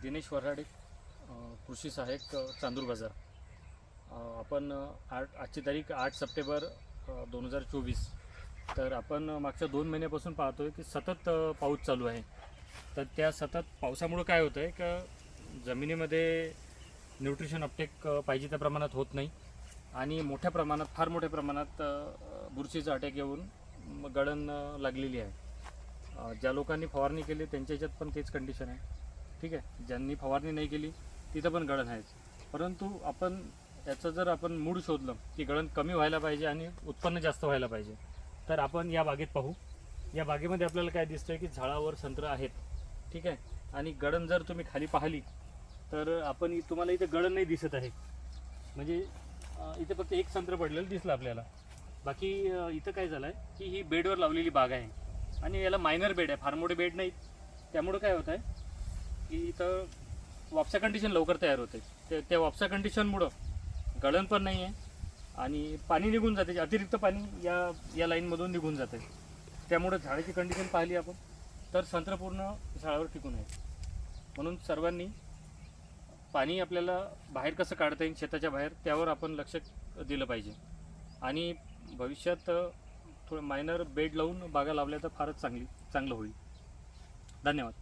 दिनेश वऱ्हाडे, कृषी सहाय्यक, चांदूर बाजार. आपण आजची तारीख 8 सप्टेंबर 2024. तर आपण मागच्या 2 महिन्यापासून पाहतो आहे की सतत पाऊस चालू आहे. तर त्या सतत पावसामुळं काय होतं आहे का जमिनीमध्ये न्यूट्रिशन अपटेक पाहिजे त्या प्रमाणात होत नाही आणि फार मोठ्या प्रमाणात बुरशीचा अटॅक येऊन गळण लागलेली आहे. ज्या लोकांनी फवारणी केली त्यांच्या ह्याच्यात पण तेच कंडिशन आहे. ठीक आहे, ज्यांनी फवारणी नाही केली तिथं पण गळण आहेच. परंतु आपण याचं जर आपण मूळ शोधलं की गळण कमी व्हायला पाहिजे आणि उत्पन्न जास्त व्हायला पाहिजे, तर आपण या बागेत पाहू. या बागेमध्ये आपल्याला काय दिसतंय की झाडावर संत्र आहेत. ठीक आहे, आणि गळण जर तुम्ही खाली पाहिली तर तुम्हाला इथे गळण नाही दिसत आहे. म्हणजे इथे फक्त एक संत्र पडलेलं दिसलं आपल्याला. बाकी इथं काय झालं आहे की ही बेडवर लावलेली बाग आहे आणि याला मायनर बेड आहे, फार मोठे बेड नाहीत. त्यामुळं काय होतं आहे की इथं वापसा कंडिशन लवकर तयार होते. त्या वापसा कंडिशनमुळं गळण पण नाही आहे आणि पाणी निघून जाते, अतिरिक्त पाणी या लाईनमधून निघून जाते. त्यामुळं झाडाची कंडिशन पाहिली आपण तर संत्र पूर्ण झाडावर टिकून आहे. म्हणून सर्वांनी पाणी आपल्याला बाहेर कसं काढता येईल शेताच्या बाहेर त्यावर आपण लक्ष दिलं पाहिजे. आणि भविष्यात थोडं मायनर बेड लावून बागा लावल्या तर फारच चांगलं होईल. धन्यवाद.